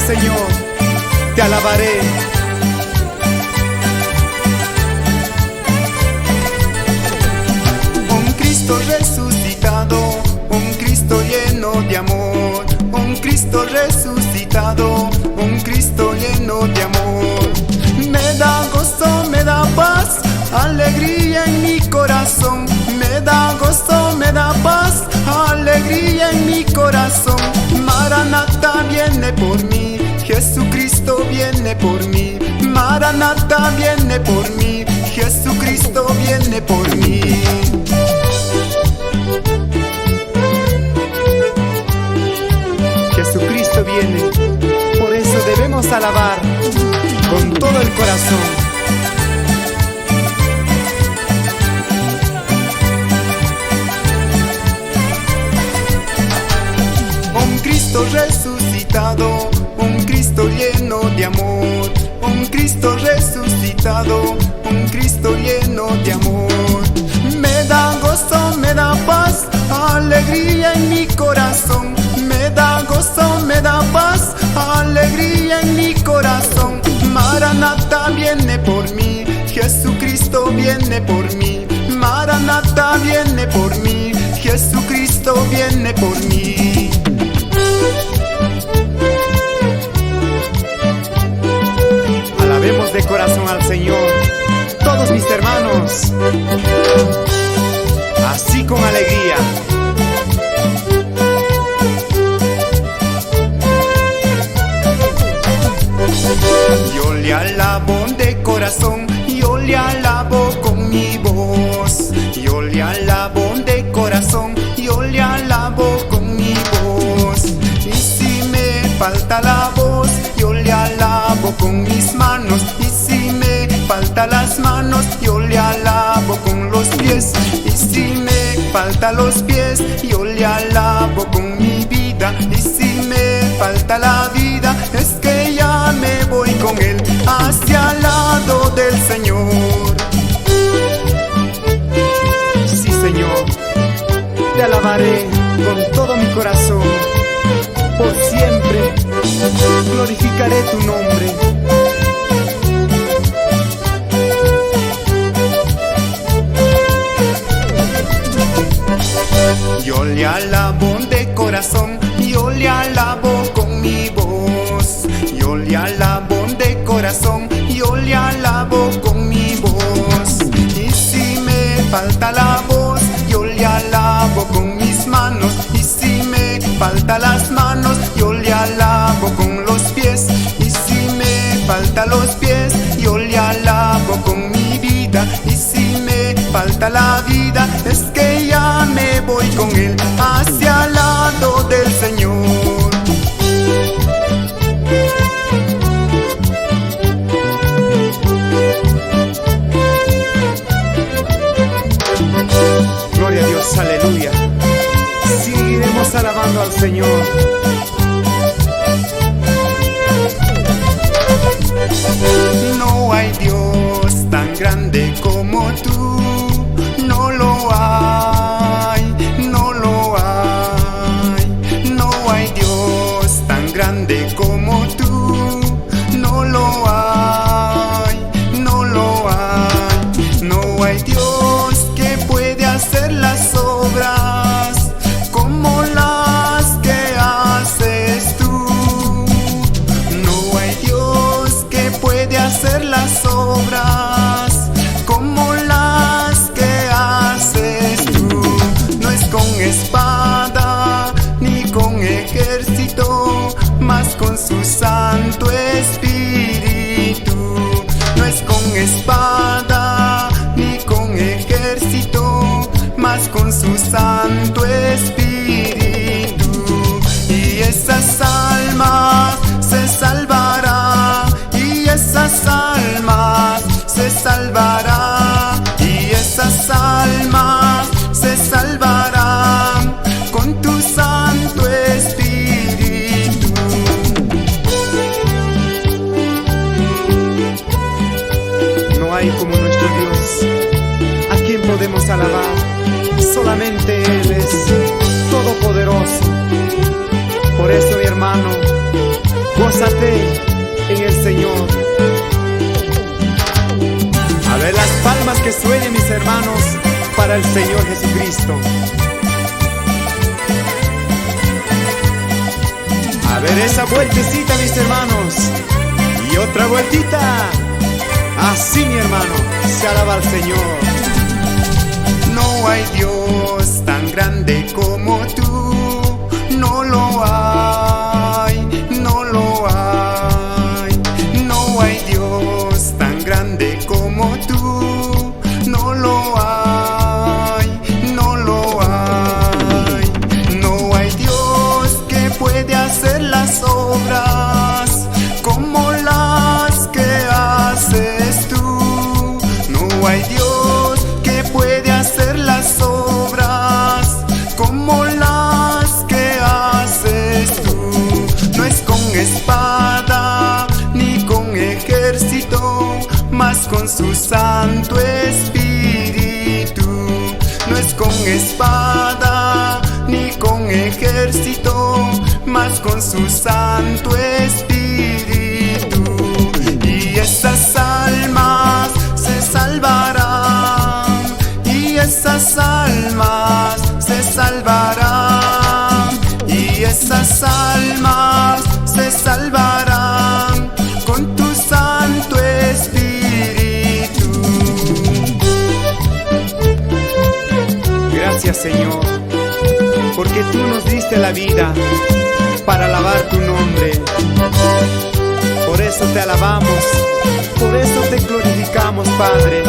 Señor, te alabaré. Un Cristo resucitado, un Cristo lleno de amor, un Cristo resucitado, un Cristo lleno de amor. Me da gozo, me da paz, alegría en mi corazón. Me da gozo, me da paz, alegría en mi corazón. Maranata viene por mí, Jesucristo viene por mí. Maranata viene por mí, Jesucristo viene por mí. Jesucristo viene, por eso debemos alabar con todo el corazón. Un Cristo resucitado, un Cristo lleno de amor, un Cristo resucitado, un Cristo lleno de amor. Me da gozo, me da paz, alegría en mi corazón. Me da gozo, me da paz, alegría en mi corazón. Maranata viene por mí, Jesucristo viene por mí. Maranata viene por mí, Jesucristo viene por mí. Alabemos de corazón al Señor, todos mis hermanos, así con alegría. Yo le alabo de corazón, yo le alabo con mi voz. Yo le alabo de corazón, yo le alabo con mi voz. Y si me falta la voz, yo le alabo con mis manos. Y si me falta las manos, yo le alabo con los pies. Y si me falta los pies, yo le alabo con mi vida. Y si me falta la vida, es que ya me voy con Él hacia el lado del Señor. Sí, Señor, te alabaré con todo mi corazón. Por siempre glorificaré tu nombre. Yo le alabo de corazón, yo le alabo con mi voz. Yo le alabo de corazón, yo le alabo con mi voz. Y si me falta la voz, yo le alabo con mis manos. Y si me falta las manos, yo le alabo con los pies. Y si me falta los pies, yo le alabo con mi vida. Y si me falta la vida, es que ya me voy con Él hacia el lado del Señor. Gloria a Dios, aleluya. Seguiremos alabando al Señor. No hay Dios tan grande como tú. No lo hay, no lo hay. No hay Dios tan grande como tú. No lo hay, no lo hay. No hay Dios que puede hacer las obras como las que haces tú. No hay Dios que puede hacer las obras como las que haces tú. No es con espada ni con ejército, mas con su Santo Espíritu. No es con espada ni con ejército, mas con su Santo Espíritu. Y esas almas se salvarán, y esas almas se salvarán, y esas almas se salvarán con tu Santo Espíritu. No hay como nuestro Dios, a quien podemos alabar. Solamente Él es todopoderoso. Por eso, mi hermano, Gózate en el Señor. A ver las palmas que suenen, mis hermanos, para el Señor Jesucristo. A ver esa vueltecita, mis hermanos, y otra vueltita. Así, mi hermano, se alaba al Señor. No hay Dios tan grande como tú, no lo hay, no lo hay. No hay Dios tan grande como tú, no lo hay, no lo hay. No hay Dios que puede hacer las obras como las que haces tú. No hay Dios que puede hacer las obras como las que haces tú. No es con espada ni con ejército, mas con su Santo Espíritu. No es con espada ni con ejército, mas con su Santo Espíritu. Y esas almas se salvarán, y esas almas se salvarán, y esas almas se salvarán con tu Santo Espíritu. Gracias, Señor, porque tú nos diste la vida para alabar tu nombre. Por eso te alabamos, por eso te glorificamos, Padre.